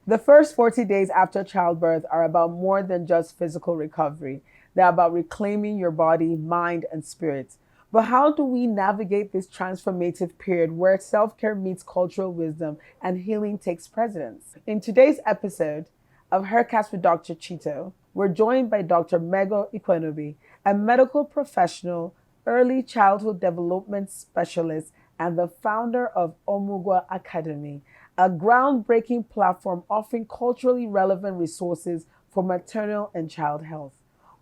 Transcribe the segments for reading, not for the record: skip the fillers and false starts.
The first 40 days after childbirth are about more than just physical recovery. They're about reclaiming your body, mind, and spirit. But how do we navigate this transformative period where self care meets cultural wisdom and healing takes precedence? In today's episode of Hercast with Dr. Chito, we're joined by Dr. Ajimego Ikuenobe, a medical professional, early childhood development specialist, and the founder of Omugwo Academy, a groundbreaking platform offering culturally relevant resources for maternal and child health.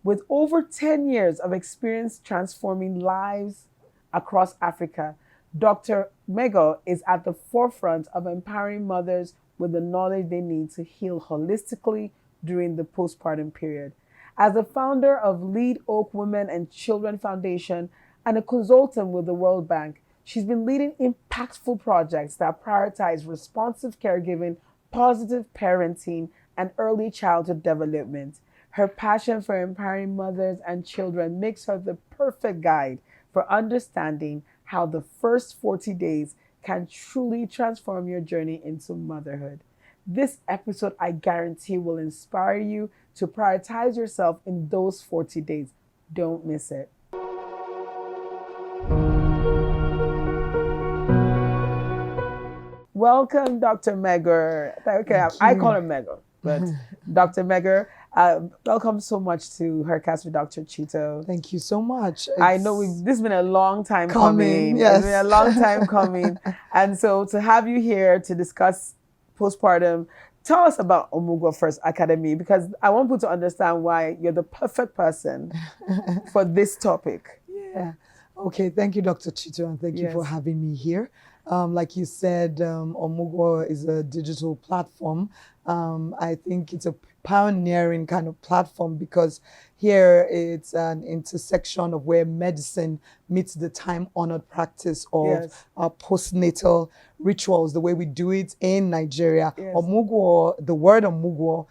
With over 10 years of experience transforming lives across Africa, Dr. Mego is at the forefront of empowering mothers with the knowledge they need to heal holistically during the postpartum period. As the founder of Lead Oak Women and Children Foundation and a consultant with the World Bank, she's been leading impactful projects that prioritize responsive caregiving, positive parenting, and early childhood development. Her passion for empowering mothers and children makes her the perfect guide for understanding how the first 40 days can truly transform your journey into motherhood. This episode, I guarantee, will inspire you to prioritize yourself in those 40 days. Don't miss it. Welcome, Dr. Megger. Okay, I call her Megger, but Dr. Megger, welcome so much to Hercast with Dr. Chito. Thank you so much. I know this has been a long time coming. Yes. It's been a long time coming. And so to have you here to discuss postpartum, tell us about Omugwo First Academy, because I want people to understand why you're the perfect person for this topic. Yeah. Okay, thank you, Dr. Chito, and thank you for having me here. Like you said, Omugwo is a digital platform. I think it's a pioneering kind of platform because here it's an intersection of where medicine meets the time-honored practice of postnatal rituals, the way we do it in Nigeria. Omugwo, the word Omugwo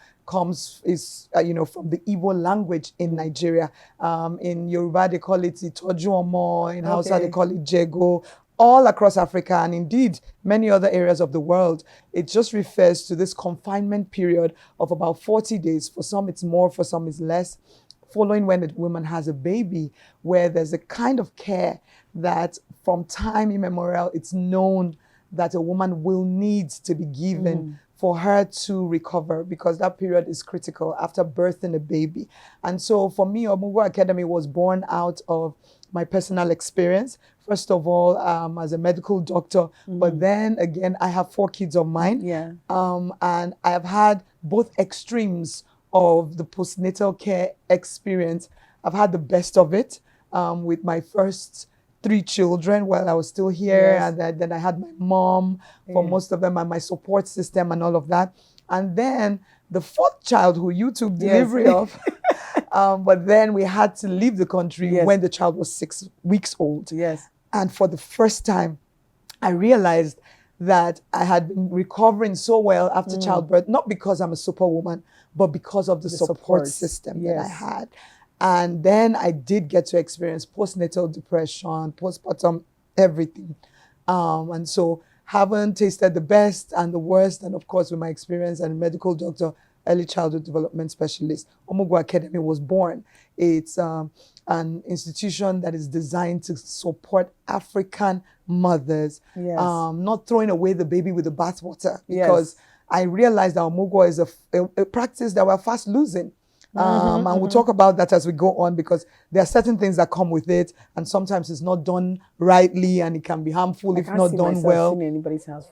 is from the Igbo language in Nigeria. In Yoruba, they call it Itoju Omo. In Hausa, they call it Jego. All across Africa and indeed many other areas of the world, it just refers to this confinement period of about 40 days. For some, it's more, for some, it's less, following when the woman has a baby, where there's a kind of care that from time immemorial, it's known that a woman will need to be given for her to recover, because that period is critical after birthing a baby. And so for me, Omugwo Academy was born out of my personal experience. First of all, as a medical doctor, but then again, I have 4 kids of mine. And I have had both extremes of the postnatal care experience. I've had the best of it with my first 3 children while I was still here. And then I had my mom for most of them and my support system and all of that. And then the 4th child who you took delivery of, but then we had to leave the country when the child was 6 weeks old. And for the first time, I realized that I had been recovering so well after childbirth, not because I'm a superwoman, but because of the support system that I had. And then I did get to experience postnatal depression, postpartum, everything. And so haven't tasted the best and the worst. And of course, with my experience as a medical doctor, early childhood development specialist, Omugwo Academy was born. It's an institution that is designed to support African mothers, not throwing away the baby with the bathwater, because I realized that Omugwo is a practice that we're fast losing. And we'll talk about that as we go on, because there are certain things that come with it, and sometimes it's not done rightly, and it can be harmful if not done well. In anybody's house.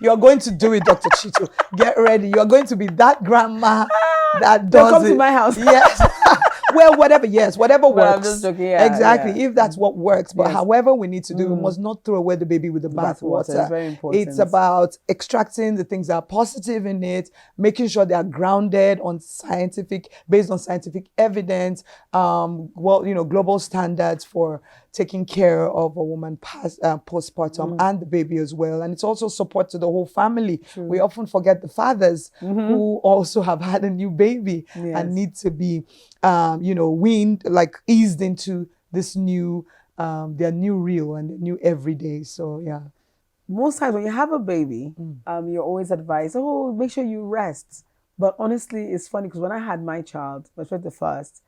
You're going to do it, Dr. Chito. Get ready. You're going to be that grandma that does come to my house. Yes. Well, whatever, whatever works. I'm just joking. Exactly, if that's what works. But however we need to do, we must not throw away the baby with the bathwater. It's very important. It's about extracting the things that are positive in it, making sure they are grounded on based on scientific evidence, global standards for taking care of a woman postpartum and the baby as well. And it's also support to the whole family. We often forget the fathers who also have had a new baby and need to be, eased into this new, their new real and their new everyday. So, yeah. most times when you have a baby, you're always advised, oh, make sure you rest. But honestly, it's funny because when I had my child, my first, the first,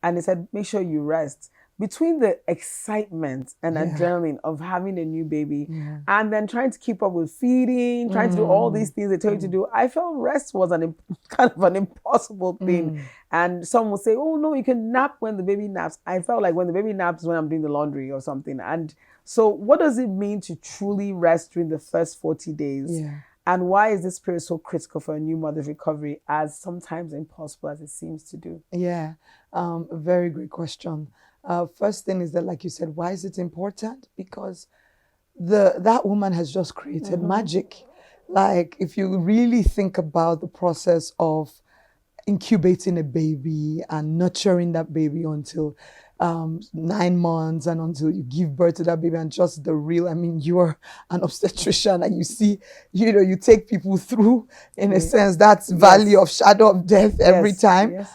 and they said, make sure you rest. Between the excitement and adrenaline of having a new baby and then trying to keep up with feeding, trying to do all these things they tell you to do, I felt rest was kind of an impossible thing. And some will say, oh, no, you can nap when the baby naps. I felt like when the baby naps is when I'm doing the laundry or something. And so what does it mean to truly rest during the first 40 days? Yeah. And why is this period so critical for a new mother's recovery, as sometimes impossible as it seems to do? Yeah, a very great question. First thing is that, like you said, why is it important? Because that woman has just created magic. Like, if you really think about the process of incubating a baby and nurturing that baby until 9 months and until you give birth to that baby, and just the real, I mean, you're an obstetrician and you see, you take people through, in a sense, that's valley of shadow of death every time.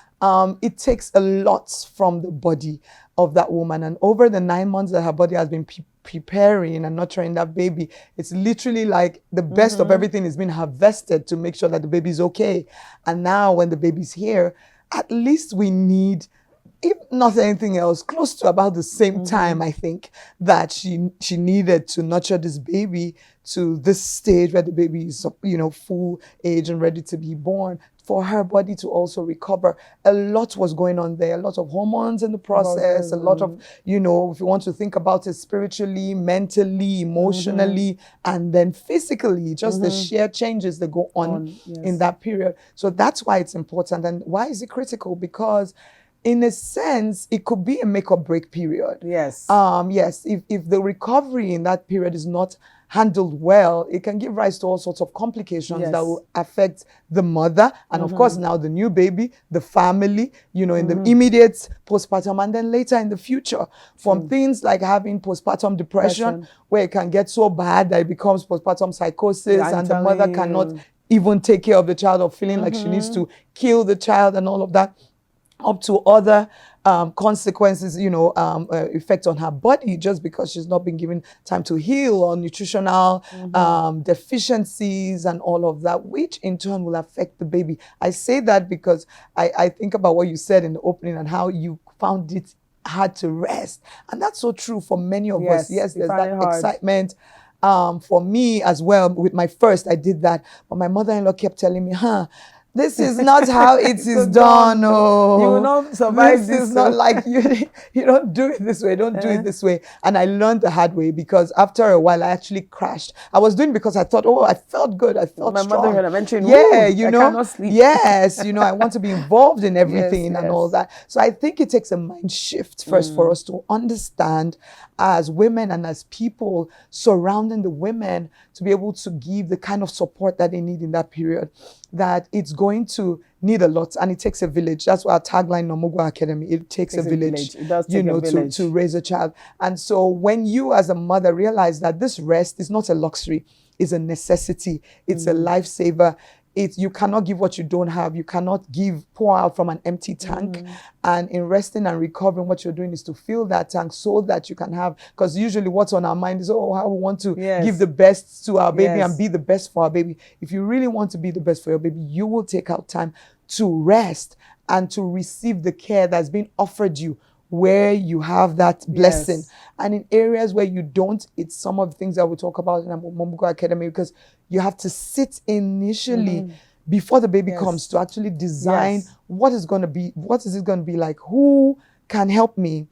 It takes a lot from the body of that woman. And over the 9 months that her body has been preparing and nurturing that baby, it's literally like the best of everything is being harvested to make sure that the baby's okay. And now when the baby's here, at least we need, if not anything else, close to about the same time, I think, that she needed to nurture this baby to this stage where the baby is, full age and ready to be born, for her body to also recover. A lot was going on there, a lot of hormones in the process, a lot of, if you want to think about it spiritually, mentally, emotionally, and then physically, just the sheer changes that go on in that period. So that's why it's important. And why is it critical? Because in a sense, it could be a make or break period. Yes. Yes. If the recovery in that period is not handled well, it can give rise to all sorts of complications that will affect the mother and of course now the new baby, the family, in the immediate postpartum, and then later in the future, from things like having postpartum depression, where it can get so bad that it becomes postpartum psychosis, and the mother cannot even take care of the child, or feeling like she needs to kill the child and all of that, up to other consequences, effect on her body just because she's not been given time to heal, or nutritional deficiencies and all of that, which in turn will affect the baby. I say that because I think about what you said in the opening and how you found it hard to rest. And that's so true for many of us. Yes, there's that excitement. For me as well, with my first, I did that. But my mother-in-law kept telling me, this is not how it is done. Oh, you will not survive. This is not like you don't do it this way. Don't do it this way. And I learned the hard way, because after a while I actually crashed. I was doing it because I thought, I felt good. I felt strong. My mother had mentioned, I cannot sleep. Yes, I want to be involved in everything and all that. So I think it takes a mind shift first for us to understand, as women and as people surrounding the women, to be able to give the kind of support that they need in that period, that it's going to need a lot, and it takes a village. That's why our tagline in Omugwo Academy, it takes a village. It does take a village. To raise a child. And so when you as a mother realize that this rest is not a luxury, it's a necessity, it's a lifesaver. You cannot give what you don't have. You cannot pour out from an empty tank. And in resting and recovering, what you're doing is to fill that tank so that you can have, because usually what's on our mind is, how we want to give the best to our baby and be the best for our baby. If you really want to be the best for your baby, you will take out time to rest and to receive the care that's been offered you, where you have that blessing. And in areas where you don't, it's some of the things that we talk about in Omugwo Academy, because you have to sit initially before the baby comes to actually design what is it going to be like, who can help me.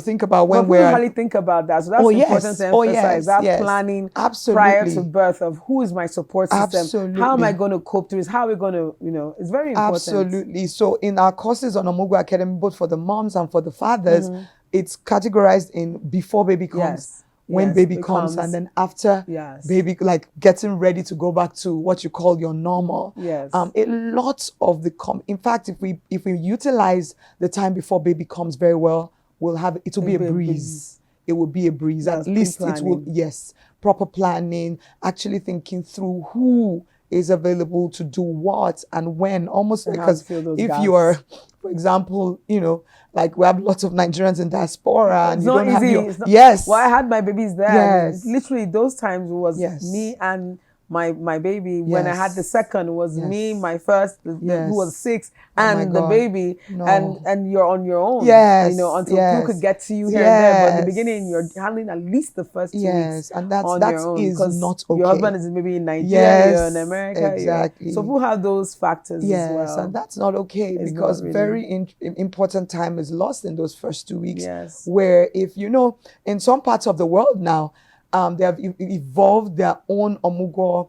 Think about when we're... hardly think about that. So that's important to emphasize. That planning prior to birth of who is my support system. How am I going to cope through this? How are we going to, it's very important. Absolutely. So in our courses on Omugwo Academy, both for the moms and for the fathers, it's categorized in before baby comes, when baby comes, and then after baby, like getting ready to go back to what you call your normal. A lot of in fact, if we utilize the time before baby comes very well, it will be a breeze. It will be a breeze. At least it will, proper planning, actually thinking through who is available to do what and when, almost And because if you are, for example, you know, like we have lots of Nigerians in diaspora and it's you not don't have easy. your, It's not, yes. well, I had my babies there. Yes. Literally those times was Yes. me and my baby. Yes. When I had the second, was Yes. me, my first, who was 6, Oh and the baby, and you're on your own. Yes. You know, until yes. people could get to you here and there. But in the beginning, you're handling at least the first 2 weeks and that's on your own, is not okay. Your husband is maybe in Nigeria, you're in America. Exactly. So people have those factors as well. And that's not okay, because really. Very important time is lost in those first 2 weeks. Yes. Where, if you know, in some parts of the world now, they have evolved their own Omugwo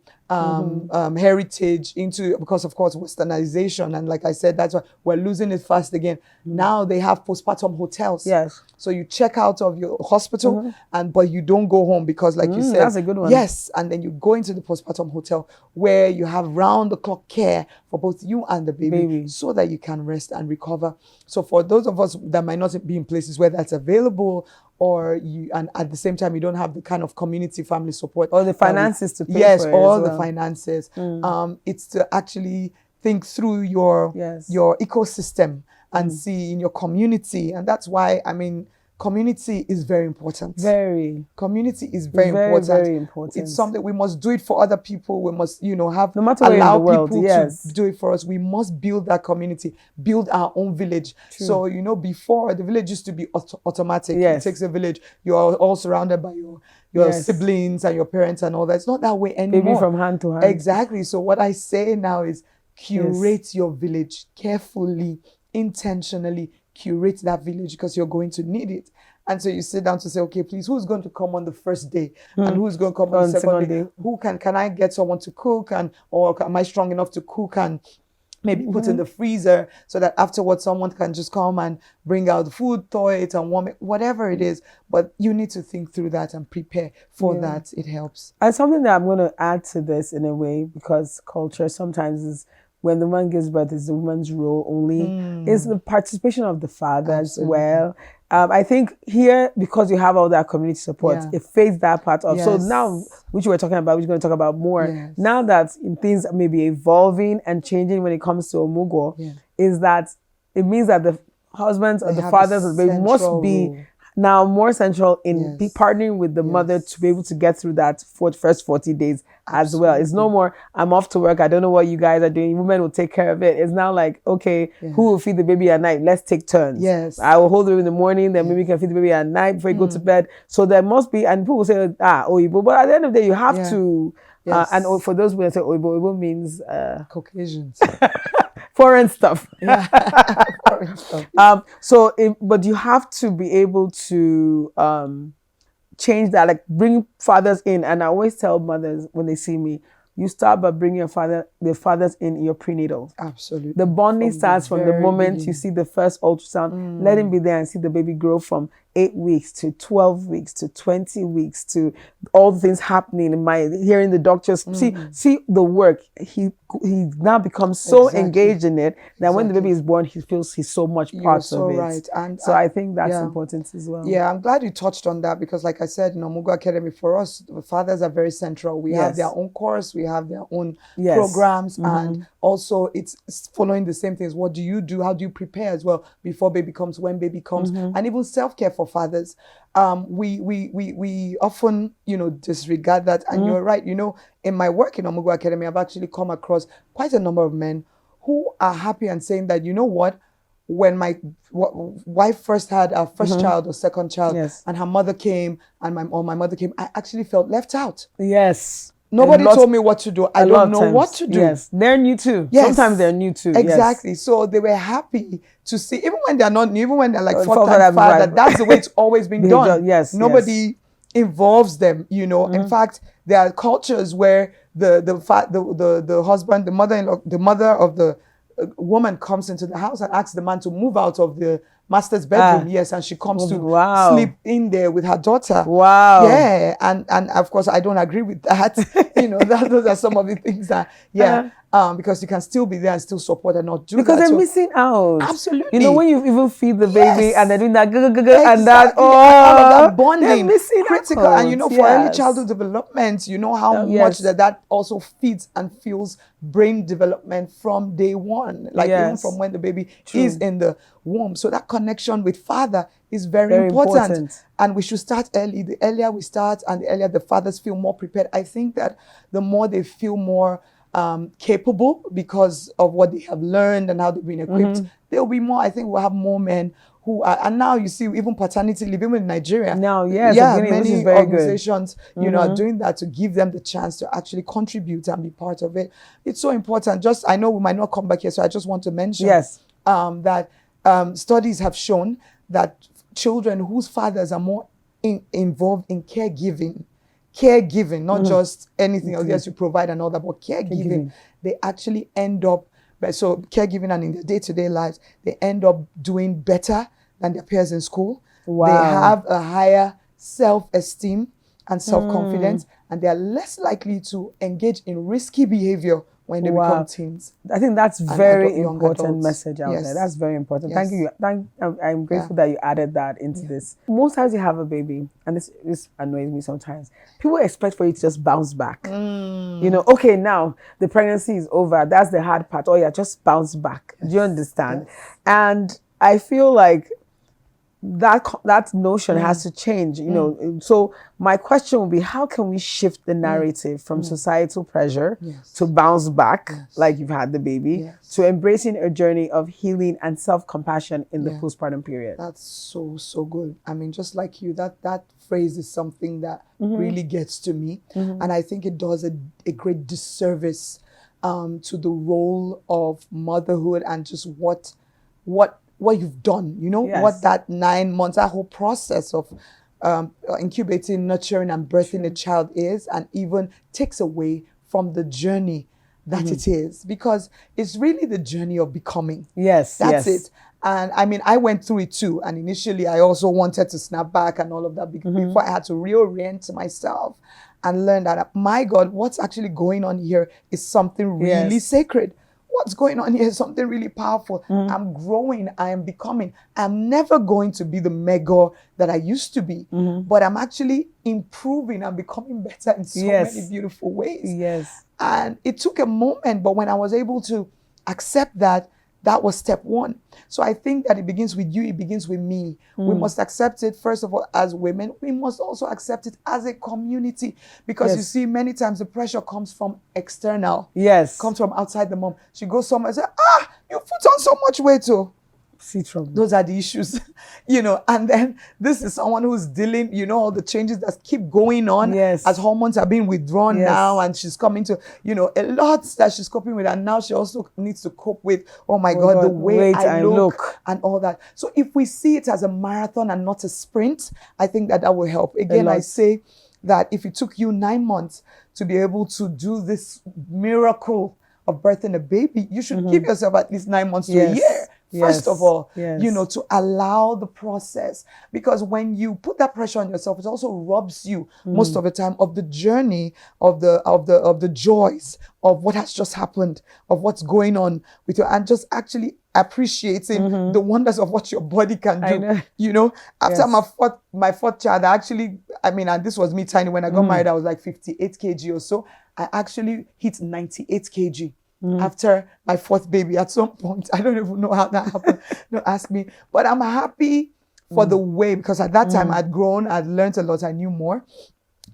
heritage into, because of course westernization, and like I said, that's why we're losing it fast again. Now they have postpartum hotels. Yes. So you check out of your hospital but you don't go home, because like you said, that's a good one. Yes, and then you go into the postpartum hotel where you have round the clock care for both you and the baby, so that you can rest and recover. So for those of us that might not be in places where that's available, or you, and at the same time you don't have the kind of community family support or the finances to pay yes, for it all as the well. finances, it's to actually think through your ecosystem and see in your community. And that's why, I mean, community is very important. Community is very important. Very important. It's something we must do it for other people. We must, you know, have no matter where allow in the world, people to do it for us. We must build that community, build our own village. True. So, you know, before the village used to be automatic. It takes a village. You're all surrounded by your siblings and your parents and all that. It's not that way anymore. Baby from hand to hand. Exactly. So what I say now is curate your village carefully, intentionally. Curate that village, because you're going to need it. And so you sit down to say, okay, please, who's going to come on the first day, and who's going to come on the second day? Who can I get someone to cook, or am I strong enough to cook and maybe put in the freezer, so that afterwards someone can just come and bring out the food, thaw it and warm it, whatever it is. But you need to think through that and prepare for that. It helps. And something that I'm going to add to this in a way, because culture sometimes is, when the man gives birth, is the woman's role only, is the participation of the father as well. I think here, because you have all that community support, it fades that part off. So now, which we're talking about, which we're going to talk about more, now that things may be evolving and changing when it comes to Omugwo, is that it means that the husbands or the fathers of the baby must be now more central in partnering with the mother to be able to get through that first 40 days as well. It's no more, I'm off to work, I don't know what you guys are doing, women will take care of it. It's now like, okay, who will feed the baby at night? Let's take turns. I will hold the baby in the morning, then maybe you can feed the baby at night before you go to bed. So there must be, and people will say, Oyibo, but at the end of the day, you have to, and for those who say Oyibo means Caucasians. Foreign stuff. Foreign stuff. But you have to be able to change that, like bring fathers in. And I always tell mothers when they see me, you start by bringing the fathers in your prenatal. Absolutely. The bonding starts from the moment you see the first ultrasound. Let him be there and see the baby grow from 8 weeks to 12 weeks to 20 weeks to all the things happening in hearing the doctors see the work. He now becomes so engaged in it that when the baby is born, he feels he's so much part of it. Right. And so I think that's important as well. Yeah, I'm glad you touched on that, because like I said, in Omugwo Academy, for us, the fathers are very central. We have their own course, we have their own programs, and also it's following the same things. What do you do? How do you prepare as well before baby comes, when baby comes, and even self-care for fathers. We often, disregard that. And you're right, in my work in Omugwo Academy, I've actually come across quite a number of men who are happy and saying that, you know what, when my wife first had our first child or second child, and her mother came and my mother came, I actually felt left out. Nobody told me what to do. I don't know what to do. They're new too. Sometimes they're new too. Exactly. So they were happy to see, even when they're not new, even when they're like fourth time father, that's the way it's always been done. Nobody involves them, In fact, there are cultures where the husband, the mother-in-law, the mother of the woman comes into the house and asks the man to move out of the master's bedroom. And she comes to sleep in there with her daughter. And of course I don't agree with that. Those are some of the things that because you can still be there and still support and not do because that. they're missing out. Absolutely. You know, when you even feed the baby and they're doing that exactly. and that, all of that bonding, they're missing critical. out. And you know, for early childhood development, you know how much that also feeds and fuels brain development from day one, like even from when the baby is in the womb. So that connection with father is very important. And we should start early. The earlier we start and the earlier the fathers feel more prepared, I think that the more they feel more capable because of what they have learned and how they've been equipped, there'll be more, I think we'll have more men who are, and now you see even paternity leave, even in Nigeria. Now, many organizations, you know, are doing that to give them the chance to actually contribute and be part of it. It's so important. Just, I know we might not come back here, so I just want to mention that studies have shown that children whose fathers are more involved in caregiving, not just anything else. Yes, you provide and all that, but caregiving, they actually end up, so caregiving and in their day-to-day lives, they end up doing better than their peers in school. They have a higher self-esteem and self-confidence, and they are less likely to engage in risky behavior when they become teens. I think that's very important message out there. That's very important. Thank you. I'm grateful that you added that into this. Most times you have a baby, and this annoys me sometimes. People expect for you to just bounce back. You know, okay, now the pregnancy is over. That's the hard part. Oh yeah, just bounce back. Do you understand? And I feel like that notion has to change, you know. So my question would be, how can we shift the narrative from societal pressure to bounce back like you've had the baby to embracing a journey of healing and self-compassion in the postpartum period? That's so good. I mean, just like you, that phrase is something that really gets to me, and I think it does a great disservice to the role of motherhood and just what you've done, you know, what that 9 months, that whole process of incubating, nurturing, and birthing a child is, and even takes away from the journey that it is, because it's really the journey of becoming. That's it. And I mean, I went through it too. And initially, I also wanted to snap back and all of that before I had to reorient myself and learn that, my God, what's actually going on here is something really sacred. What's going on here is something really powerful. I'm growing, I am becoming. I'm never going to be the mega that I used to be, but I'm actually improving and becoming better in so many beautiful ways. And it took a moment, but when I was able to accept that, that was step one. So I think that it begins with you, it begins with me. We must accept it, first of all, as women. We must also accept it as a community. Because you see, many times the pressure comes from external. Comes from outside the mom. She goes somewhere and says, you put on so much weight too. Those are the issues, you know. And then this is someone who's dealing, you know, all the changes that keep going on as hormones are being withdrawn now, and she's coming to, you know, a lot that she's coping with, and now she also needs to cope with, oh my God, the way I look and all that. So if we see it as a marathon and not a sprint, I think that will help. Again, I say that if it took you 9 months to be able to do this miracle of birthing a baby, you should give yourself at least 9 months to a year. First of all, you know, to allow the process, because when you put that pressure on yourself, it also robs you most of the time of the journey, of the joys of what has just happened, of what's going on with you, and just actually appreciating the wonders of what your body can do. You know, after my fourth child, I mean, and this was me tiny. When I got married, I was like 58 kg or so. I actually hit 98 kg. After my fourth baby at some point. I don't even know how that happened. Don't ask me. But I'm happy for the way, because at that time I'd grown, I'd learned a lot, I knew more.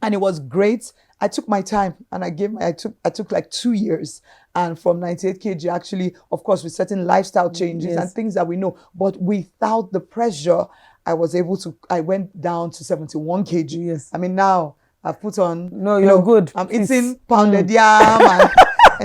And it was great. I took my time and I took like 2 years. And from 98 kg, actually, of course, with certain lifestyle changes and things that we know, but without the pressure, I went down to 71 kg. I mean, now I've put on, you're good. I'm eating pounded yam and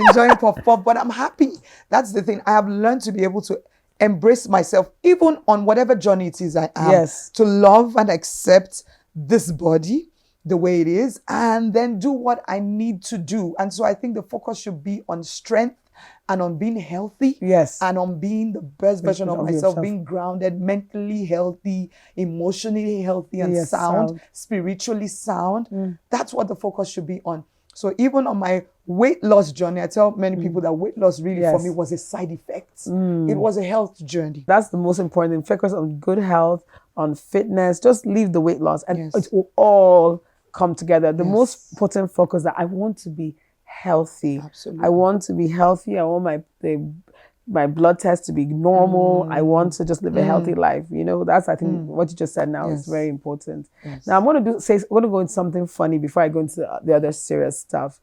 enjoying puff, but I'm happy. That's the thing. I have learned to be able to embrace myself, even on whatever journey it is I am, to love and accept this body the way it is, and then do what I need to do. And so I think the focus should be on strength and on being healthy, and on being the best version of myself, being grounded, mentally healthy, emotionally healthy, and sound, spiritually sound. That's what the focus should be on. So even on my weight loss journey, I tell many people that weight loss really for me was a side effect. It was a health journey. That's the most important thing. Focus on good health, on fitness. Just leave the weight loss, and it will all come together. The most important focus that I want to be healthy. Absolutely. I want to be healthy. I want my blood test to be normal. I want to just live a healthy life. You know, that's, I think, what you just said now is very important. Now, I'm going to go into something funny before I go into the other serious stuff.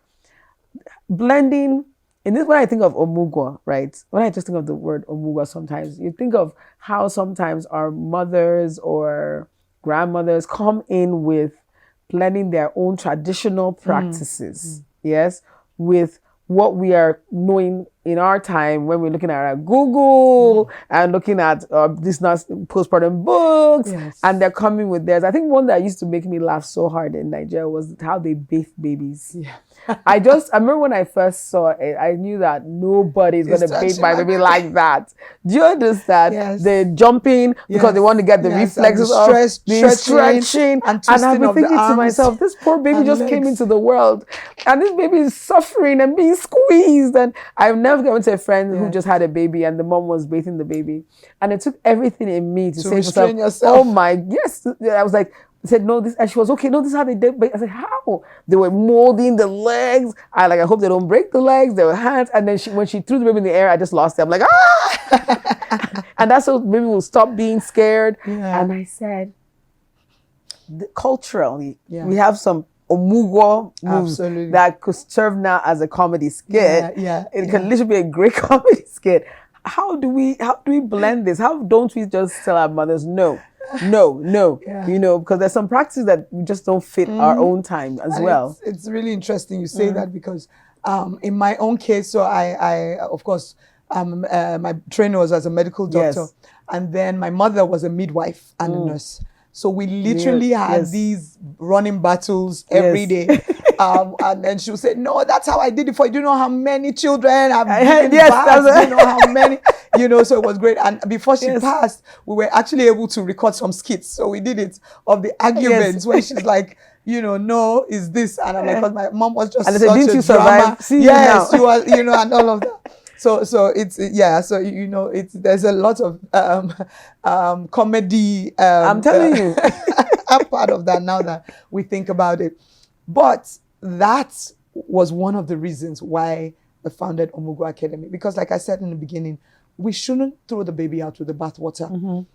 Blending, and this is when I think of Omugwo, right? When I just think of the word Omugwo, sometimes you think of how sometimes our mothers or grandmothers come in with blending their own traditional practices, yes, with what we are knowing in our time when we're looking at our Google and looking at these postpartum books, and they're coming with theirs. I think one that used to make me laugh so hard in Nigeria was how they bathe babies. I remember when I first saw it, I knew that nobody's going to bathe my baby like that. Do you understand? They're jumping because they want to get the reflexes of the stretching. And I've been thinking to myself, this poor baby just came into the world, and this baby is suffering and being squeezed. And I've never gone to a friend who just had a baby, and the mom was bathing the baby. And it took everything in me to say to myself, oh my, yes. I was like, I said, no, this, and she was, okay, no, this is how they did. But I said, how? They were molding the legs. I hope they don't break the legs. They were hands. And then when she threw the baby in the air, I just lost it. I'm like, ah! And that's so baby will stop being scared. And I said, culturally, we have some Omugwo moves that could serve now as a comedy skit. It can literally be a great comedy skit. How do we blend this? How don't we just tell our mothers no? You know, because there's some practices that just don't fit our own time as well. It's really interesting you say that, because in my own case, so I of course, my training was as a medical doctor, and then my mother was a midwife and a nurse. So we literally had these running battles every day. And then she would say, no, that's how I did it for you. Do you know how many children I've given baths? You know how many? You know, so it was great. And before she passed, we were actually able to record some skits. So we did it of the arguments where she's like, you know, no, is this? And I'm like, because my mom was just and such didn't a you drama. Survive? See you now. She was, you know, and all of that. So it's so you know there's a lot of comedy. I'm telling you, I'm part of that now that we think about it. But that was one of the reasons why I founded Omugwo Academy, because, like I said in the beginning, we shouldn't throw the baby out with the bathwater.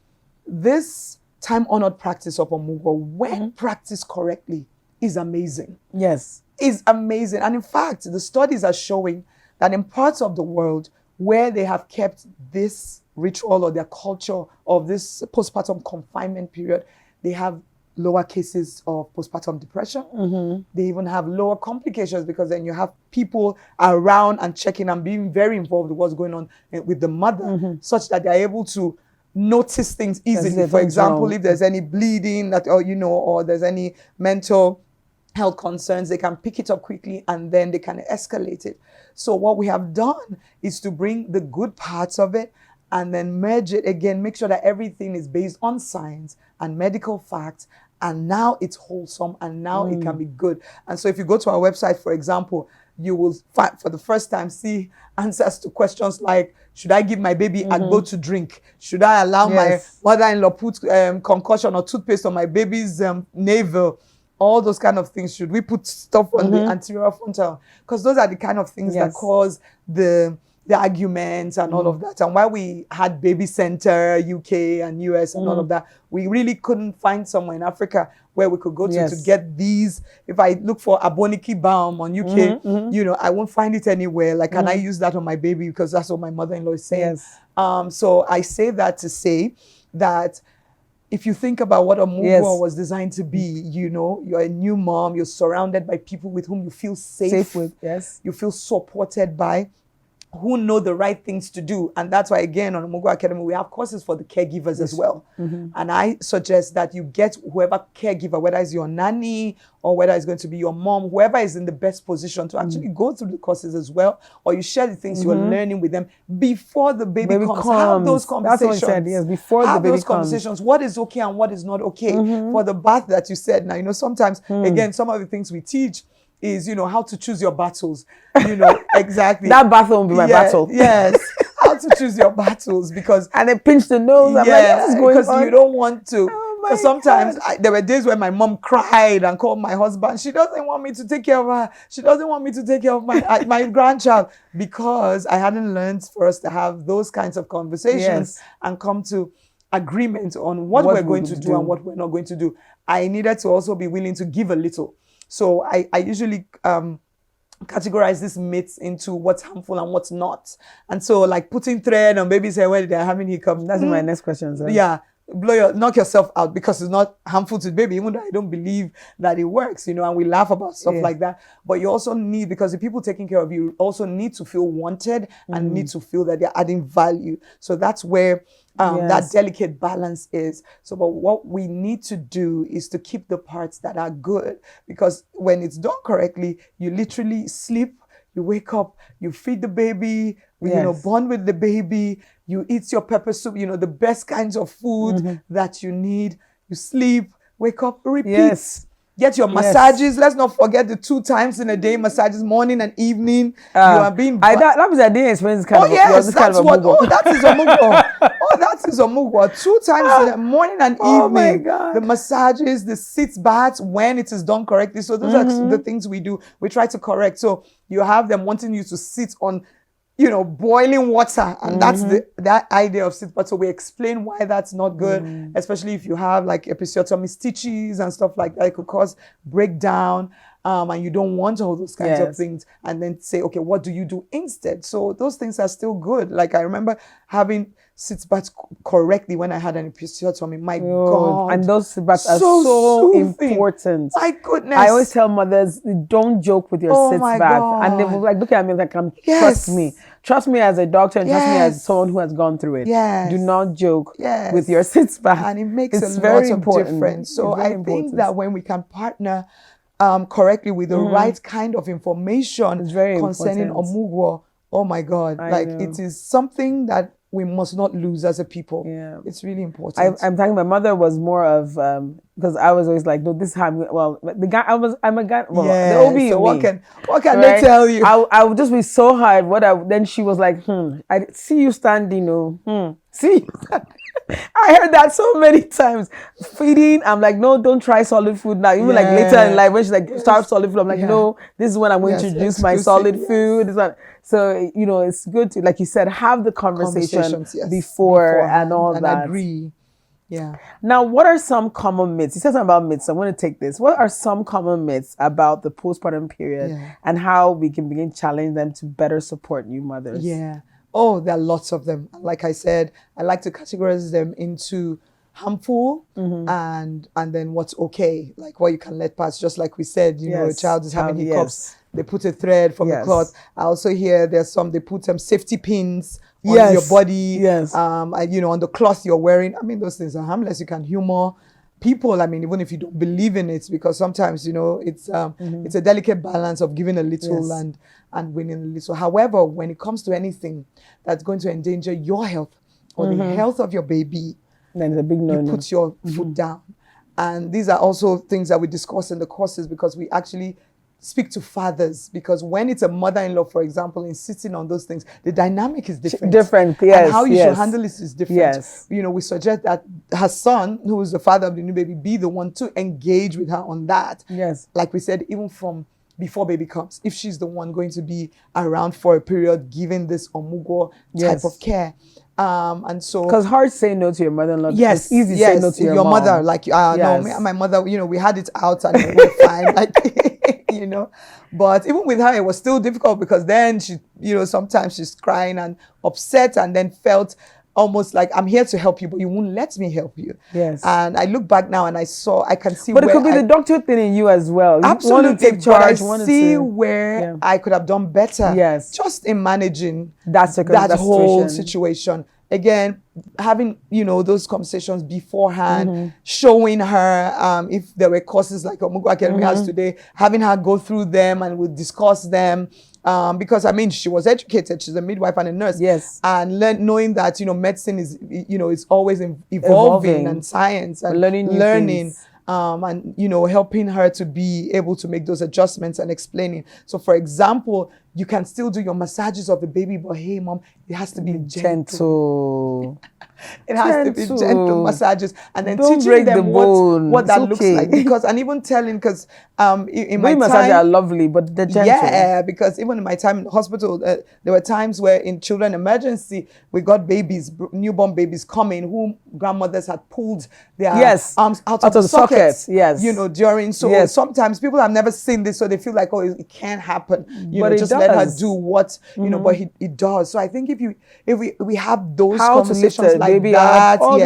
This time-honored practice of Omugwo, when practiced correctly, is amazing. Yes, is amazing, and in fact, the studies are showing that in parts of the world where they have kept this ritual or their culture of this postpartum confinement period, they have lower cases of postpartum depression. They even have lower complications, because then you have people around and checking and being very involved with what's going on with the mother, such that they're able to notice things easily. For example, if there's any bleeding that, or you know, or there's any mental health concerns, they can pick it up quickly and then they can escalate it. So what we have done is to bring the good parts of it and then merge it again, make sure that everything is based on science and medical facts, and now it's wholesome and now it can be good. And so if you go to our website, for example, you will find, for the first time, see answers to questions like, should I give my baby agbo to drink? Should I allow my mother-in-law put concussion or toothpaste on my baby's navel? All those kind of things. Should we put stuff on the anterior frontal? Because those are the kind of things that cause the arguments and all of that. And while we had Baby Center, UK and US and all of that, we really couldn't find somewhere in Africa where we could go to get these. If I look for Aboniki balm on UK, you know, I won't find it anywhere. Like, can I use that on my baby? Because that's what my mother-in-law is saying. So I say that to say that if you think about what Omugwo was designed to be, you know, you're a new mom, you're surrounded by people with whom you feel safe with, you feel supported by, who know the right things to do. And that's why, again, on Omugwo Academy, we have courses for the caregivers as well. And I suggest that you get whoever caregiver, whether it's your nanny or whether it's going to be your mom, whoever is in the best position to actually go through the courses as well, or you share the things you're learning with them before the baby comes. Have those conversations. That's what I said, yes, before the baby those conversations. What is okay and what is not okay. For the bath that you said, now, you know, sometimes, again, some of the things we teach is, how to choose your battles, exactly. That battle will be my battle. Yes. How to choose your battles, because and they pinch the nose. I'm like, what is going on? Because you don't want to. Because sometimes there were days when my mom cried and called my husband. She doesn't want me to take care of her. She doesn't want me to take care of my grandchild, because I hadn't learned for us to have those kinds of conversations and come to agreement on what we're going to do and what we're not going to do. I needed to also be willing to give a little. So I usually categorize these myths into what's harmful and what's not. And so, like, putting thread on baby's hair when they're having hiccups. That's my next question, sir. Yeah. Knock yourself out, because it's not harmful to the baby, even though I don't believe that it works, and we laugh about stuff like that. But you also need, because the people taking care of you also need to feel wanted and need to feel that they're adding value. So that's where that delicate balance is. So, but what we need to do is to keep the parts that are good, because when it's done correctly, you literally sleep, you wake up, you feed the baby, bond with the baby, you eat your pepper soup, the best kinds of food that you need, you sleep, wake up, repeat. Yes. Get your massages. Let's not forget the 2 times in a day massages, morning and evening. You are being... that was I didn't explain this kind of... yes, that's what... that is Omugwo. That is Omugwo. 2 times in the morning and evening. Oh my God. The massages, the sit baths, when it is done correctly. So those are the things we do. We try to correct. So you have them wanting you to sit on, boiling water, and that's that idea of sit bath. So we explain why that's not good, especially if you have like episiotomy stitches and stuff like that. It could cause breakdown, and you don't want all those kinds of things. And then say, okay, what do you do instead? So those things are still good. Like, I remember having sit baths correctly when I had an episiotomy. My God. And those sit baths are so important. My goodness. I always tell mothers, don't joke with your sit bath. God. And they will like look at me like, trust me. Trust me as a doctor, and trust me as someone who has gone through it. Do not joke with your sit bath. And it makes a lot of difference. So I think that when we can partner correctly with the right kind of information concerning Omugwo, oh my God, it is something that we must not lose as a people. Yeah, it's really important. I'm talking. My mother was more of because I was always like, no, this is how. The guy. I'm a guy. Well, the OB. So what can they tell you? I would just be so hard. Then she was like, I see you standing. See. I heard that so many times. Feeding, I'm like, no, don't try solid food now. Even like later in life, when she's like, start solid food, I'm like, no, this is when I'm going to introduce my solid food. So, it's good to, like you said, have the conversation before and all that. And agree. Yeah. Now, what are some common myths? You said something about myths. I want to take this. What are some common myths about the postpartum period and how we can begin challenging them to better support new mothers? Yeah. Oh, there are lots of them. Like I said, I like to categorize them into harmful and then what's okay, like what you can let pass. Just like we said, a child is having hiccups. They put a thread from the cloth. I also hear they put some safety pins on your body. Yes. And, on the cloth you're wearing. I mean, those things are harmless. You can humor people. I mean, even if you don't believe in it, because sometimes, it's a delicate balance of giving a little and winning a little. However, when it comes to anything that's going to endanger your health or the health of your baby, then it's a big no-no. You put your foot down. And these are also things that we discuss in the courses, because we actually speak to fathers, because when it's a mother-in-law, for example, insisting on those things, the dynamic is different. Yes. And how you should handle it is different. Yes. We suggest that her son, who is the father of the new baby, be the one to engage with her on that. Yes. Like we said, even from before baby comes, if she's the one going to be around for a period, giving this Omugwo type of care. And so, because hard saying no to your mother-in-law. Yes, it's easy to say no to your mom. mother. Like, no, me and my mother, we had it out and we were fine. Like, but even with her, it was still difficult, because then she, sometimes she's crying and upset, and then felt almost like, I'm here to help you, but you won't let me help you. Yes. And I look back now and I can see. But it could be the doctor thing in you as well. You absolutely. want to take charge. But I see where I could have done better. Yes. Just in managing that whole situation. Again, having, those conversations beforehand, showing her if there were courses like Omugwo Academy has today, having her go through them and we'll discuss them. Because she was educated. She's a midwife and a nurse. Yes. And knowing that, medicine is, it's always evolving and science and learning. and helping her to be able to make those adjustments and explaining. So for example, you can still do your massages of the baby, but hey mom, it has to be gentle. It has to be gentle massages, and then Don't teaching them what that it's looks like, because, and even telling, because in my massages time are lovely, but they're gentle. Yeah, because even in my time in the hospital, there were times where in children emergency we got babies, newborn babies coming, whom grandmothers had pulled their arms out of the sockets. Yes, during. So sometimes people have never seen this, so they feel like, oh, it can't happen. But just let her do what but it does. So I think if we have those conversations like baby that, all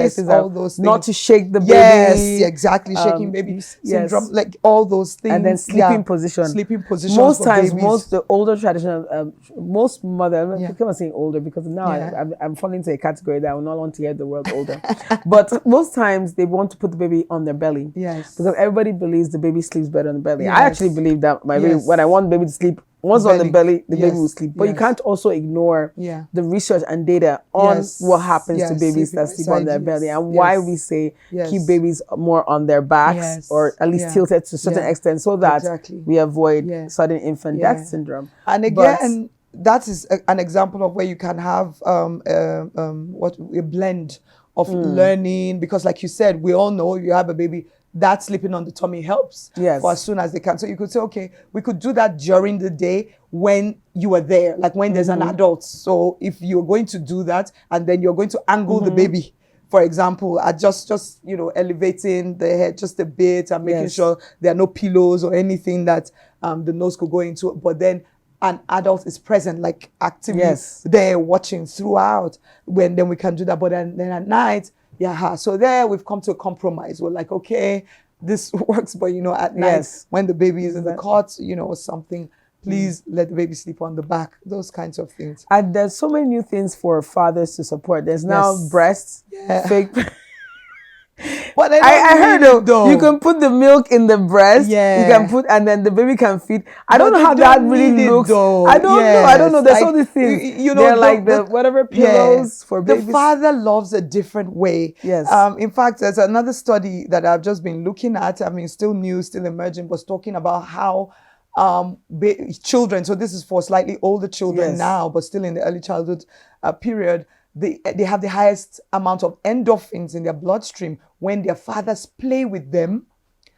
those things. Not to shake the baby. Yes, exactly, shaking baby syndrome, like all those things. And then sleeping position. Sleeping position. Most times, the older traditional, most mothers, I keep on saying older because now I'm falling into a category that I will not want to hear the word older. But most times they want to put the baby on their belly. Yes. Because everybody believes the baby sleeps better on the belly. Yes. I actually believe that my baby, when I want baby to sleep, once on the belly, the baby will sleep. But you can't also ignore the research and data on what happens to babies that sleep on their belly, and why we say keep babies more on their backs, or at least tilted to a certain extent, so that we avoid sudden infant death syndrome. And again, that is an example of where you can have a blend of learning, because like you said, we all know you have a baby, that sleeping on the tummy helps for as soon as they can. So you could say, okay, we could do that during the day when you are there, like when there's an adult. So if you're going to do that, and then you're going to angle the baby, for example, at just elevating the head just a bit and making sure there are no pillows or anything that the nose could go into, but then an adult is present, like actively there watching throughout, then we can do that. But then at night, so there we've come to a compromise. We're like, okay, this works, but at night when the baby is in the cot, or something, please let the baby sleep on the back. Those kinds of things. And there's so many new things for fathers to support. There's now breasts, fake. But I heard though, you can put the milk in the breast. You can put, and then the baby can feed. I don't know how that really looks. I don't know. There's all these things. They're like the whatever pillows for babies. The father loves a different way. Yes. In fact, there's another study that I've just been looking at. I mean, still new, still emerging, but talking about how children. So this is for slightly older children now, but still in the early childhood period. They have the highest amount of endorphins in their bloodstream when their fathers play with them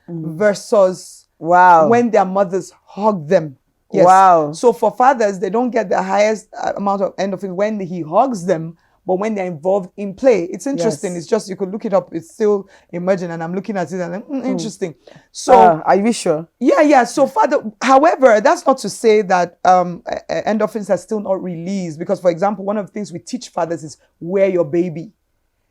versus when their mothers hug them. Yes. Wow. So for fathers, they don't get the highest amount of endorphins when he hugs them, but when they're involved in play. It's interesting. It's just, you could look it up. It's still emerging, and I'm looking at it and I'm interesting. So are you sure? Yeah. So however, that's not to say that endorphins are still not released, because for example, one of the things we teach fathers is wear your baby.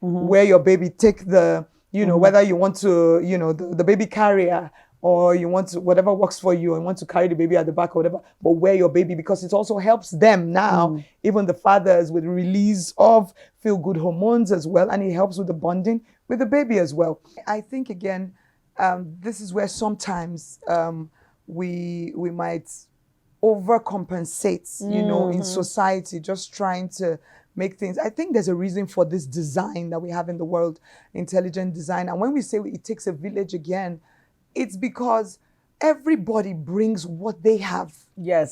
Wear your baby, take the, whether you want to, the baby carrier, or you want to, whatever works for you, and want to carry the baby at the back or whatever, but wear your baby, because it also helps them now, even the fathers, with the release of feel-good hormones as well, and it helps with the bonding with the baby as well. I think, again, this is where sometimes we might overcompensate, in society, just trying to make things. I think there's a reason for this design that we have in the world, intelligent design. And when we say it takes a village again, it's because everybody brings what they have,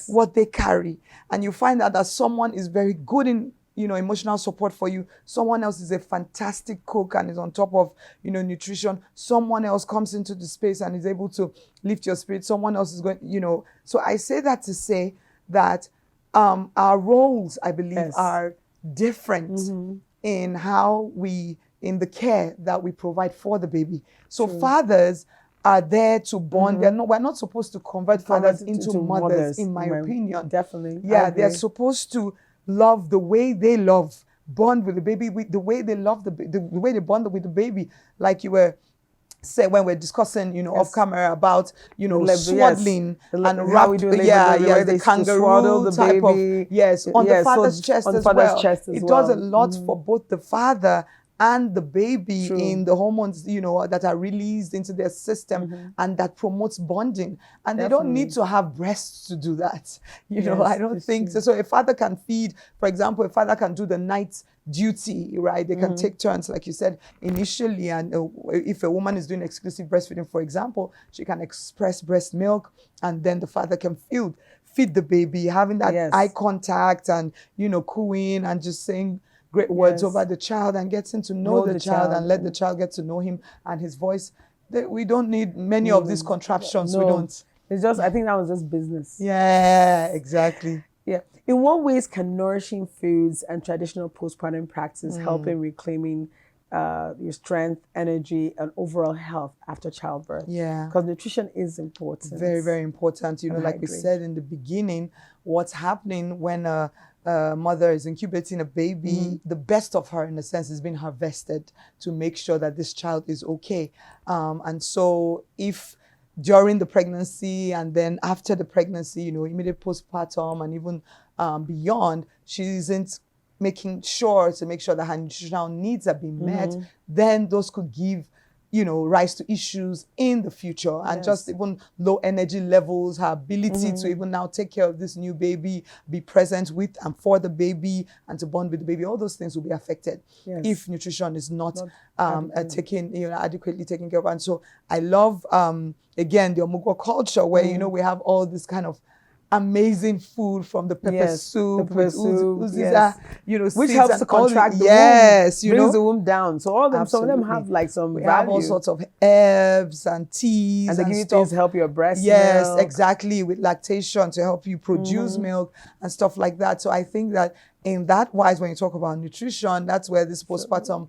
what they carry. And you find out that someone is very good in, emotional support for you. Someone else is a fantastic cook and is on top of, nutrition. Someone else comes into the space and is able to lift your spirit. Someone else is going, So I say that to say that our roles, I believe, are different in how in the care that we provide for the baby. So fathers are there to bond. We're not supposed to convert fathers into mothers, in my opinion. Definitely. Yeah, they're supposed to love the way they love, bond with the baby, with the way they love the way they bond with the baby. Like you were saying when we're discussing, off camera about, swaddling and wrap, the kangaroo the type baby. of, on the father's chest as well. It does a lot for both the father and the baby True. in the hormones, you know, that are released into their system and that promotes bonding. And they don't need to have breasts to do that. You know, I don't think so. So a father can feed, for example, a father can do the night duty, right? They can take turns, like you said, initially. And if a woman is doing exclusive breastfeeding, for example, she can express breast milk, and then the father can feed the baby, having that eye contact and, you know, cooing and just saying great words over the child and getting to know the child and let the child get to know him and his voice. We don't need many of these contraptions. No. We don't. It's just, I think that was just business. Yeah, exactly. Yeah. In what ways can nourishing foods and traditional postpartum practice help in reclaiming your strength, energy, and overall health after childbirth? Yeah. Because nutrition is important. Very, very important. You know, like we said in the beginning, what's happening when a mother is incubating a baby, the best of her, in a sense, is being harvested to make sure that this child is okay. And so if during the pregnancy and then after the pregnancy, you know, immediate postpartum and even beyond, she isn't making sure that her nutritional needs are being met, then those could give, you know, rise to issues in the future. And just even low energy levels, her ability to even now take care of this new baby, be present with and for the baby and to bond with the baby, all those things will be affected if nutrition is not adequately taken care of. And so I love, again, the Omugwo culture where, you know, we have all this kind of amazing food from the pepper soup, you know, which helps to contract the womb, brings the womb down. So all them, some of them have like some value. Have all sorts of herbs and teas, and they give you things to help your breast milk. Exactly, with lactation to help you produce milk and stuff like that. So I think that in that wise, when you talk about nutrition, that's where this postpartum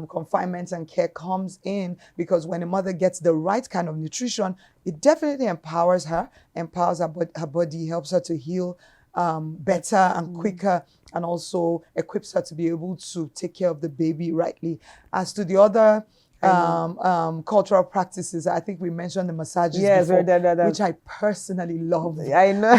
confinement and care comes in, because when a mother gets the right kind of nutrition, it definitely empowers her body, helps her to heal better and quicker, and also equips her to be able to take care of the baby rightly. As to the other cultural practices, I think we mentioned the massages before, which I personally love. I know.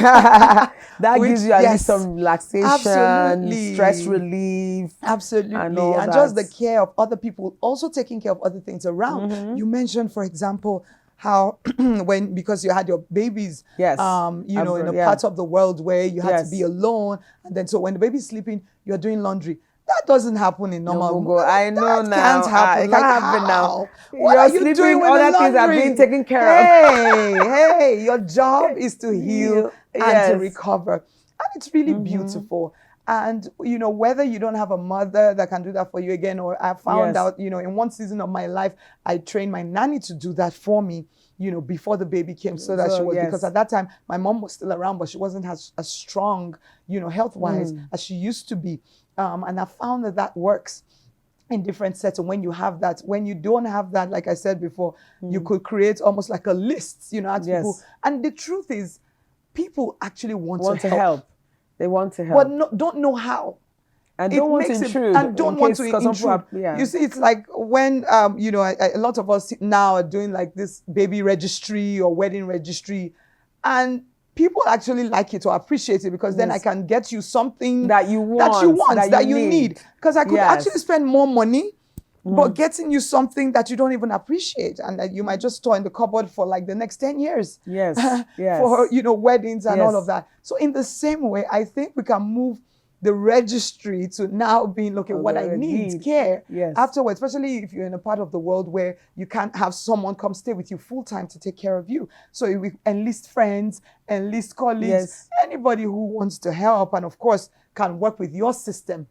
That gives you at least some relaxation, stress relief. Absolutely. And just the care of other people, also taking care of other things around. You mentioned, for example, how because you had your babies, you know, in a part of the world where you had to be alone. And then so when the baby's sleeping, you're doing laundry. That doesn't happen in normal. I know that now. Can't happen. It can't happen now. What are you doing with other things are being taken care of. Hey, your job is to heal and to recover. And it's really beautiful. And, you know, whether you don't have a mother that can do that for you again, or I found out, you know, in one season of my life, I trained my nanny to do that for me, you know, before the baby came, so that she was, because at that time, my mom was still around, but she wasn't as strong, you know, health-wise as she used to be. And I found that works in different settings. When you have that, when you don't have that, like I said before, you could create almost like a list, you know, ask people. And the truth is, people actually want to help. They want to help. But don't know how. And don't want to intrude. And don't want to intrude. You see, it's like when, you know, a lot of us now are doing like this baby registry or wedding registry. And people actually like it or appreciate it, because then I can get you something that you want, that you need. Because I could actually spend more money, but getting you something that you don't even appreciate, and that you might just store in the cupboard for like the next 10 years. For, you know, weddings and all of that. So in the same way, I think we can move the registry to now being, look at what I need, care afterwards, especially if you're in a part of the world where you can't have someone come stay with you full time to take care of you. So we enlist friends, enlist colleagues, anybody who wants to help, and of course can work with your system.